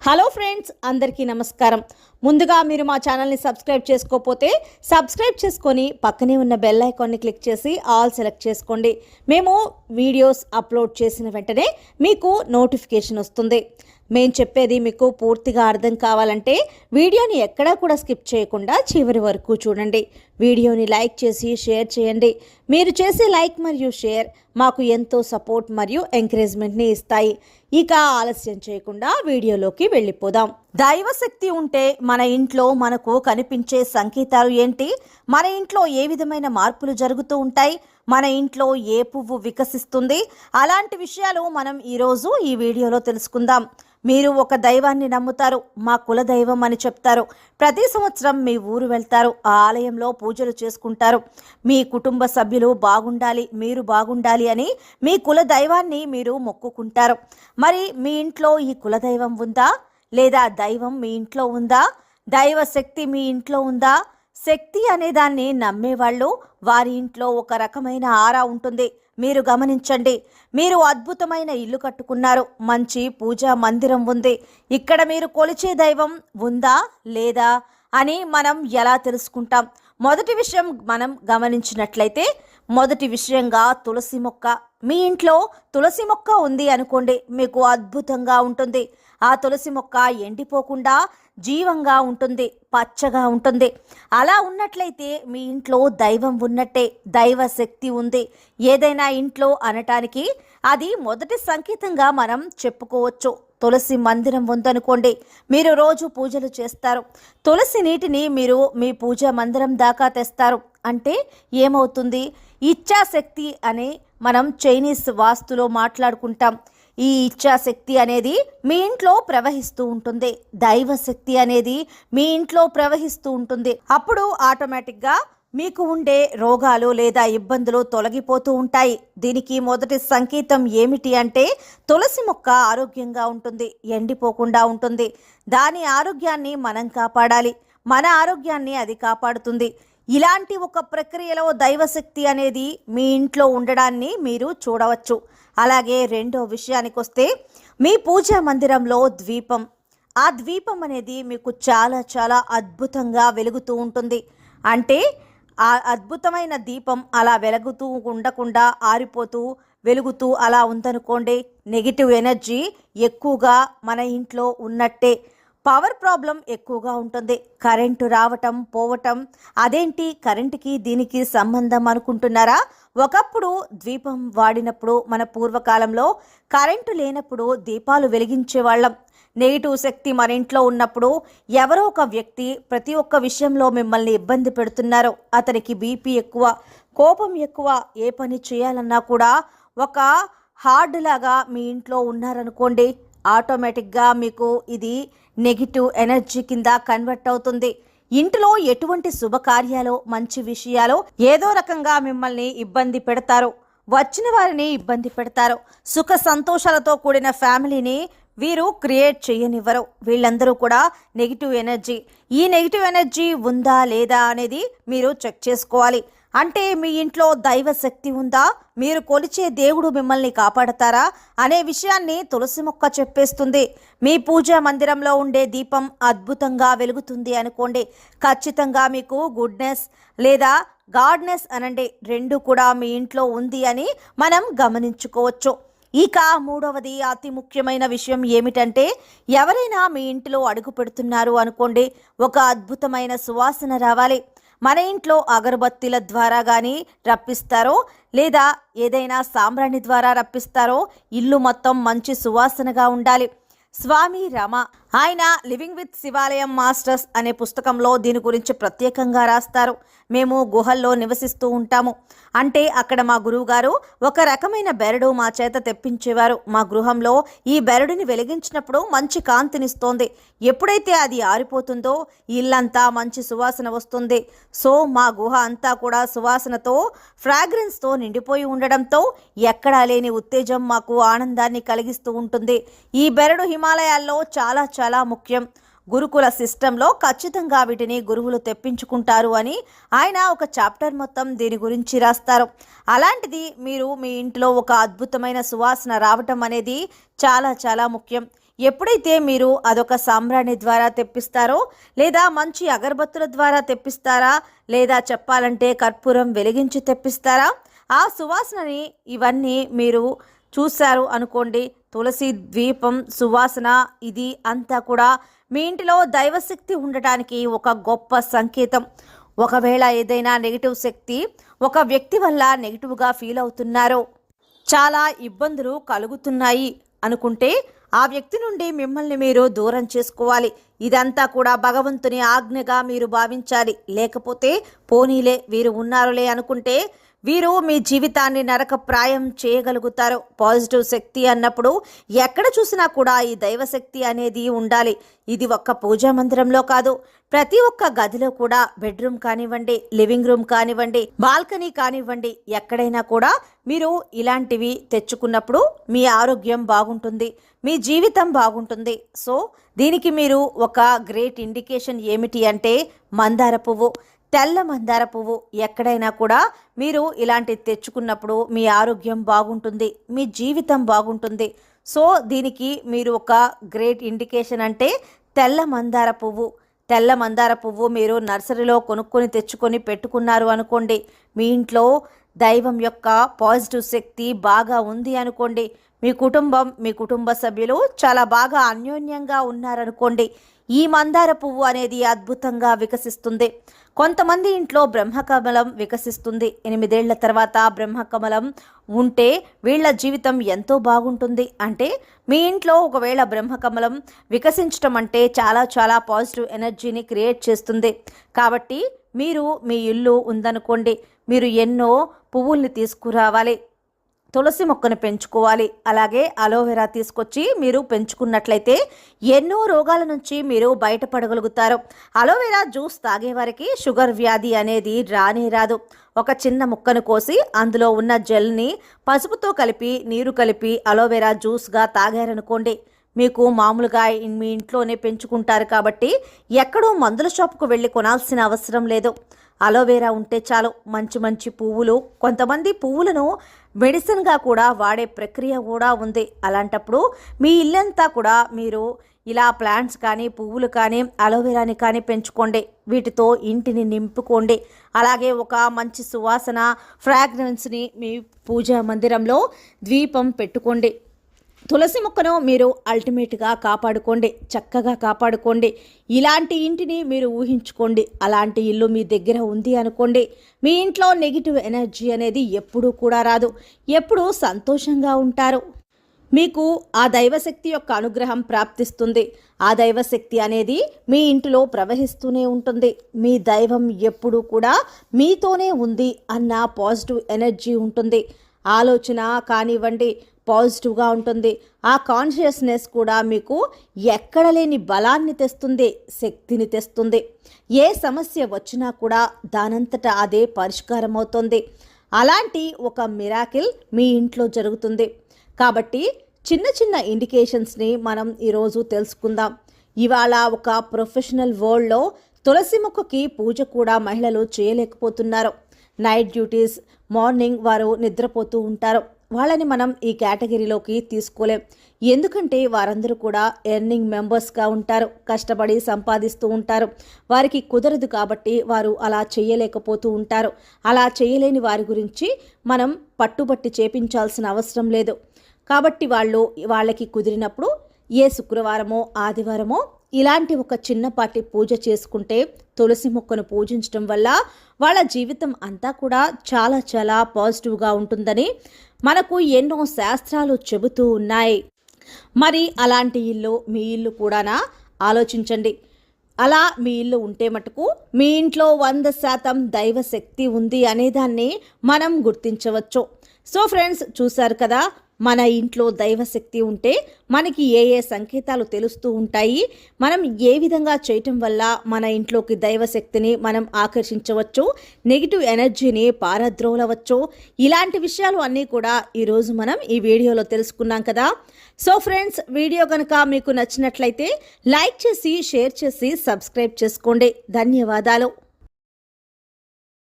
Hello friends, అందరికీ నమస్కారం. ముందుగా మీరు మా ఛానల్ని సబ్స్క్రైబ్ చేసుకోకపోతే సబ్స్క్రైబ్ చేసుకొని పక్కనే ఉన్న బెల్ ఐకాన్ని క్లిక్ చేసి ఆల్ సెలెక్ట్ చేసుకోండి. మేము వీడియోస్ అప్లోడ్ చేసిన వెంటనే మీకు నోటిఫికేషన్ వస్తుంది. మేము చెప్పేది మీకు పూర్తిగా అర్థం కావాలంటే వీడియోని ఎక్కడా కూడా స్కిప్ చేయకుండా చివరి వరకు చూడండి. వీడియోని లైక్ చేసి షేర్ చేయండి. మీరు చేసే లైక్ మరియు షేర్ మాకు ఎంతో సపోర్ట్ మరియు ఎంకరేజ్మెంట్ని ఇస్తాయి. ఇక ఆలస్యం చేయకుండా వీడియోలోకి వెళ్ళిపోదాం. దైవశక్తి ఉంటే మన ఇంట్లో మనకు కనిపించే సంకేతాలు ఏంటి? మన ఇంట్లో ఏ విధమైన మార్పులు జరుగుతూ ఉంటాయి? మన ఇంట్లో ఏ పువ్వు వికసిస్తుంది? అలాంటి విషయాలు మనం ఈరోజు ఈ వీడియోలో తెలుసుకుందాం. మీరు ఒక దైవాన్ని నమ్ముతారు, మా కుల దైవం అని చెప్తారు. ప్రతి సంవత్సరం మీ ఊరు వెళ్తారు, ఆ ఆలయంలో పూజలు చేసుకుంటారు. మీ కుటుంబ సభ్యులు బాగుండాలి, మీరు బాగుండాలి అని మీ కుల దైవాన్ని మీరు మొక్కుకుంటారు. మరి మీ ఇంట్లో ఈ కుల దైవం ఉందా? లేదా దైవం మీ ఇంట్లో ఉందా? దైవ శక్తి మీ ఇంట్లో ఉందా? శక్తి అనే దాన్ని నమ్మేవాళ్ళు వారి ఇంట్లో ఒక రకమైన ఆరా ఉంటుంది. మీరు గమనించండి. మీరు అద్భుతమైన ఇల్లు కట్టుకున్నారు, మంచి పూజా మందిరం ఉంది. ఇక్కడ మీరు కొలిచే దైవం ఉందా లేదా అని మనం ఎలా తెలుసుకుంటాం? మొదటి విషయం మనం గమనించినట్లయితే, మొదటి విషయంగా తులసి మొక్క. మీ ఇంట్లో తులసి మొక్క ఉంది అనుకోండి, మీకు అద్భుతంగా ఉంటుంది. ఆ తులసి మొక్క ఎండిపోకుండా జీవంగా ఉంటుంది, పచ్చగా ఉంటుంది. అలా ఉన్నట్లయితే మీ ఇంట్లో దైవం ఉన్నట్టే, దైవ శక్తి ఉంది. ఏదైనా ఇంట్లో అనటానికి అది మొదటి సంకేతంగా మనం చెప్పుకోవచ్చు. తులసి మందిరం ఉందనుకోండి, మీరు రోజు పూజలు చేస్తారు. తులసి నీటిని మీరు మీ పూజా మందిరం దాకా తెస్తారు. అంటే ఏమవుతుంది? ఇచ్ఛాశక్తి అని మనం చైనీస్ వాస్తులో మాట్లాడుకుంటాం. ఈ ఇచ్ఛాశక్తి అనేది మీ ఇంట్లో ప్రవహిస్తూ ఉంటుంది. దైవశక్తి అనేది మీ ఇంట్లో ప్రవహిస్తూ ఉంటుంది. అప్పుడు ఆటోమేటిక్గా మీకు ఉండే రోగాలు లేదా ఇబ్బందులు తొలగిపోతూ ఉంటాయి. దీనికి మొదటి సంకేతం ఏమిటి అంటే, తులసి మొక్క ఆరోగ్యంగా ఉంటుంది, ఎండిపోకుండా ఉంటుంది. దాని ఆరోగ్యాన్ని మనం కాపాడాలి, మన ఆరోగ్యాన్ని అది కాపాడుతుంది. ఇలాంటి ఒక ప్రక్రియలో దైవశక్తి అనేది మీ ఇంట్లో ఉండడాన్ని మీరు చూడవచ్చు. అలాగే రెండో విషయానికి వస్తే, మీ పూజా మందిరంలో ద్వీపం. ఆ ద్వీపం అనేది మీకు చాలా చాలా అద్భుతంగా వెలుగుతూ ఉంటుంది. అంటే ఆ అద్భుతమైన దీపం అలా వెలుగుతూ ఉండకుండా ఆరిపోతూ వెలుగుతూ అలా ఉందనుకోండి, నెగిటివ్ ఎనర్జీ ఎక్కువగా మన ఇంట్లో ఉన్నట్టే. పవర్ ప్రాబ్లం ఎక్కువగా ఉంటుంది. కరెంటు రావటం పోవటం. అదేంటి కరెంటుకి దీనికి సంబంధం అనుకుంటున్నారా? ఒకప్పుడు ద్వీపం వాడినప్పుడు, మన పూర్వకాలంలో కరెంటు లేనప్పుడు దీపాలు వెలిగించేవాళ్ళం. నెగిటివ్ శక్తి మన ఇంట్లో ఉన్నప్పుడు ఎవరో ఒక వ్యక్తి ప్రతి ఒక్క విషయంలో మిమ్మల్ని ఇబ్బంది పెడుతున్నారు. అతనికి బీపీ ఎక్కువ, కోపం ఎక్కువ, ఏ పని చేయాలన్నా కూడా ఒక హార్డ్ లాగా మీ ఇంట్లో ఉన్నారనుకోండి, ఆటోమేటిక్గా మీకు ఇది నెగిటివ్ ఎనర్జీ కింద కన్వర్ట్ అవుతుంది. ఇంటిలో ఎటువంటి శుభకార్యాలు, మంచి విషయాలు ఏదో రకంగా మిమ్మల్ని ఇబ్బంది పెడతారు, వచ్చిన వారిని ఇబ్బంది పెడతారు. సుఖ సంతోషాలతో కూడిన ఫ్యామిలీని వీరు క్రియేట్ చేయనివ్వరు. వీళ్ళందరూ కూడా నెగిటివ్ ఎనర్జీ. ఈ నెగిటివ్ ఎనర్జీ ఉందా లేదా అనేది మీరు చెక్ చేసుకోవాలి. అంటే మీ ఇంట్లో దైవ శక్తి ఉందా? మీరు కొలిచే దేవుడు మిమ్మల్ని కాపాడతారా అనే విషయాన్ని తులసి మొక్క చెప్పేస్తుంది. మీ పూజా మందిరంలో ఉండే దీపం అద్భుతంగా వెలుగుతుంది అనుకోండి, ఖచ్చితంగా మీకు గుడ్నెస్ లేదా గాడ్నెస్ అనండి, రెండు కూడా మీ ఇంట్లో ఉంది అని మనం గమనించుకోవచ్చు. ఇక మూడవది అతి ముఖ్యమైన విషయం ఏమిటంటే, ఎవరైనా మీ ఇంటిలో అడుగు పెడుతున్నారు అనుకోండి, ఒక అద్భుతమైన సువాసన రావాలి. మన ఇంట్లో అగరబత్తీల ద్వారా కానీ రప్పిస్తారో లేదా ఏదైనా సాంబ్రాణి ద్వారా రప్పిస్తారో, ఇల్లు మొత్తం మంచి సువాసనగా ఉండాలి. స్వామి రమ ఆయన లివింగ్ విత్ శివాలయం మాస్టర్స్ అనే పుస్తకంలో దీని గురించి ప్రత్యేకంగా రాస్తారు. మేము గుహల్లో నివసిస్తూ ఉంటాము. అంటే అక్కడ మా గురువు గారు ఒక రకమైన బెరడు మా చేత తెప్పించేవారు. మా గృహంలో ఈ బెరడుని వెలిగించినప్పుడు మంచి కాంతినిస్తోంది. ఎప్పుడైతే అది ఆరిపోతుందో ఇల్లంతా మంచి సువాసన వస్తుంది. సో మా గుహ అంతా కూడా సువాసనతో, ఫ్రాగ్రెన్స్తో నిండిపోయి ఉండడంతో ఎక్కడా లేని ఉత్తేజం మాకు ఆనందాన్ని కలిగిస్తూ ఉంటుంది. ఈ బెరడు హిమాలయాల్లో చాలా చాలా ముఖ్యం. గురుకుల సిస్టంలో ఖచ్చితంగా వీటిని గురువులు తెప్పించుకుంటారు అని ఆయన ఒక చాప్టర్ మొత్తం దీని గురించి రాస్తారు. అలాంటిది మీరు మీ ఇంట్లో ఒక అద్భుతమైన సువాసన రావటం అనేది చాలా చాలా ముఖ్యం. ఎప్పుడైతే మీరు అదొక సాంబ్రాణి ద్వారా తెప్పిస్తారో, లేదా మంచి అగరబత్తుల ద్వారా తెప్పిస్తారా, లేదా చెప్పాలంటే కర్పూరం వెలిగించి తెప్పిస్తారా, ఆ సువాసనని ఇవన్నీ మీరు చూశారు అనుకోండి. తులసి ద్వీపం సువాసన ఇది అంతా కూడా మీ ఇంటిలో దైవశక్తి ఉండటానికి ఒక గొప్ప సంకేతం. ఒకవేళ ఏదైనా నెగిటివ్ శక్తి ఒక వ్యక్తి వల్ల నెగిటివ్గా ఫీల్ అవుతున్నారో, చాలా ఇబ్బందులు కలుగుతున్నాయి అనుకుంటే ఆ వ్యక్తి నుండి మిమ్మల్ని మీరు దూరం చేసుకోవాలి. ఇదంతా కూడా భగవంతుని ఆజ్ఞగా మీరు భావించాలి. లేకపోతే పోనీలే వీరు ఉన్నారులే అనుకుంటే వీరు మీ జీవితాన్ని నరకప్రాయం చేయగలుగుతారు. పాజిటివ్ శక్తి అన్నప్పుడు ఎక్కడ చూసినా కూడా ఈ దైవశక్తి అనేది ఉండాలి. ఇది ఒక్క పూజా మందిరంలో కాదు, ప్రతి ఒక్క గదిలో కూడా, బెడ్రూమ్ కానివ్వండి, లివింగ్ రూమ్ కానివ్వండి, బాల్కనీ కానివ్వండి, ఎక్కడైనా కూడా మీరు ఇలాంటివి తెచ్చుకున్నప్పుడు మీ ఆరోగ్యం బాగుంటుంది, మీ జీవితం బాగుంటుంది. సో దీనికి మీరు ఒక గ్రేట్ ఇండికేషన్ ఏమిటి అంటే మందార పువ్వు, తెల్ల మందార పువ్వు. ఎక్కడైనా కూడా మీరు ఇలాంటివి తెచ్చుకున్నప్పుడు మీ ఆరోగ్యం బాగుంటుంది, మీ జీవితం బాగుంటుంది. సో దీనికి మీరు ఒక గ్రేట్ ఇండికేషన్ అంటే తెల్ల మందార పువ్వు. తెల్ల మందార పువ్వు మీరు నర్సరీలో కొనుక్కొని తెచ్చుకొని పెట్టుకున్నారు అనుకోండి, మీ ఇంట్లో దైవం యొక్క పాజిటివ్ శక్తి బాగా ఉంది అనుకోండి, మీ కుటుంబం, మీ కుటుంబ సభ్యులు చాలా బాగా అన్యోన్యంగా ఉన్నారనుకోండి, ఈ మందార పువ్వు అనేది అద్భుతంగా వికసిస్తుంది. కొంతమంది ఇంట్లో బ్రహ్మకమలం వికసిస్తుంది. 8 ఏళ్ల తర్వాత బ్రహ్మకమలం ఉంటే వీళ్ళ జీవితం ఎంతో బాగుంటుంది. అంటే మీ ఇంట్లో ఒకవేళ బ్రహ్మకమలం వికసించడం అంటే చాలా చాలా పాజిటివ్ ఎనర్జీని క్రియేట్ చేస్తుంది. కాబట్టి మీరు మీ ఇల్లు ఉందనుకోండి, మీరు ఎన్నో పువ్వుల్ని తీసుకురావాలి, తులసి మొక్కను పెంచుకోవాలి, అలాగే అలోవెరా తీసుకొచ్చి మీరు పెంచుకున్నట్లయితే ఎన్నో రోగాల నుంచి మీరు బయటపడగలుగుతారు. అలోవెరా జ్యూస్ తాగేవారికి షుగర్ వ్యాధి అనేది రానే రాదు. ఒక చిన్న ముక్కను కోసి అందులో ఉన్న జెల్ని పసుపుతో కలిపి, నీరు కలిపి అలోవెరా జ్యూస్గా తాగారనుకోండి, మీకు మామూలుగా మీ ఇంట్లోనే పెంచుకుంటారు కాబట్టి ఎక్కడో మందుల షాపుకు వెళ్ళి కొనాల్సిన అవసరం లేదు. అలోవెరా ఉంటే చాలు. మంచి మంచి పువ్వులు, కొంతమంది పువ్వులను మెడిసిన్గా కూడా వాడే ప్రక్రియ కూడా ఉంది. అలాంటప్పుడు మీ ఇల్లంతా కూడా మీరు ఇలా ప్లాంట్స్ కానీ, పువ్వులు కానీ, అలోవెరాని కానీ పెంచుకోండి. వీటితో ఇంటిని నింపుకోండి. అలాగే ఒక మంచి సువాసన, ఫ్రాగ్రెన్స్ని మీ పూజా మందిరంలో ద్వీపం పెట్టుకోండి. తులసి మొక్కను మీరు అల్టిమేట్గా కాపాడుకోండి, చక్కగా కాపాడుకోండి. ఇలాంటి ఇంటిని మీరు ఊహించుకోండి. అలాంటి ఇల్లు మీ దగ్గర ఉంది అనుకోండి, మీ ఇంట్లో నెగిటివ్ ఎనర్జీ అనేది ఎప్పుడూ కూడా రాదు, ఎప్పుడూ సంతోషంగా ఉంటారు. మీకు ఆ దైవశక్తి యొక్క అనుగ్రహం ప్రాప్తిస్తుంది. ఆ దైవశక్తి అనేది మీ ఇంటిలో ప్రవహిస్తూనే ఉంటుంది. మీ దైవం ఎప్పుడూ కూడా మీతోనే ఉంది అన్న పాజిటివ్ ఎనర్జీ ఉంటుంది. ఆలోచన కానివ్వండి పాజిటివ్గా ఉంటుంది. ఆ కాన్షియస్నెస్ కూడా మీకు ఎక్కడ లేని బలాన్ని తెస్తుంది, శక్తిని తెస్తుంది. ఏ సమస్య వచ్చినా కూడా దానంతటా అదే పరిష్కారం అవుతుంది. అలాంటి ఒక మిరాకిల్ మీ ఇంట్లో జరుగుతుంది. కాబట్టి చిన్న చిన్న ఇండికేషన్స్ని మనం ఈరోజు తెలుసుకుందాం. ఇవాళ ఒక ప్రొఫెషనల్ వరల్డ్లో తులసి మొక్కకి పూజ కూడా మహిళలు చేయలేకపోతున్నారు. నైట్ డ్యూటీస్, మార్నింగ్ వారు నిద్రపోతూ ఉంటారు. వాళ్ళని మనం ఈ కేటగిరీలోకి తీసుకోలేం. ఎందుకంటే వారందరూ కూడా ఎర్నింగ్ మెంబర్స్గా ఉంటారు, కష్టపడి సంపాదిస్తూ ఉంటారు. వారికి కుదరదు కాబట్టి వారు అలా చేయలేకపోతూ ఉంటారు. అలా చేయలేని వారి గురించి మనం పట్టుబట్టి చేపించాల్సిన అవసరం లేదు. కాబట్టి వాళ్ళకి కుదిరినప్పుడు ఏ శుక్రవారమో ఆదివారమో ఇలాంటి ఒక చిన్నపాటి పూజ చేసుకుంటే, తులసి మొక్కను పూజించడం వల్ల వాళ్ళ జీవితం అంతా కూడా చాలా చాలా పాజిటివ్గా ఉంటుందని మనకు ఎన్నో శాస్త్రాలు చెబుతూ ఉన్నాయి. మరి అలాంటి ఇల్లు మీ ఇల్లు కూడానా? ఆలోచించండి. అలా మీ ఇల్లు ఉంటే మటుకు మీ ఇంట్లో 100% దైవశక్తి ఉంది అనేదాన్ని మనం గుర్తించవచ్చు. సో ఫ్రెండ్స్, చూశారు కదా, మన ఇంట్లో దైవశక్తి ఉంటే మనకి ఏ ఏ సంకేతాలు తెలుస్తూ ఉంటాయి, మనం ఏ విధంగా చేయటం వల్ల మన ఇంట్లోకి దైవశక్తిని మనం ఆకర్షించవచ్చు, నెగిటివ్ ఎనర్జీని పారద్రోలవచ్చు, ఇలాంటి విషయాలు అన్నీ కూడా ఈరోజు మనం ఈ వీడియోలో తెలుసుకున్నాం కదా. సో ఫ్రెండ్స్, వీడియో కనుక మీకు నచ్చినట్లయితే లైక్ చేసి, షేర్ చేసి, సబ్స్క్రైబ్ చేసుకోండి. ధన్యవాదాలు.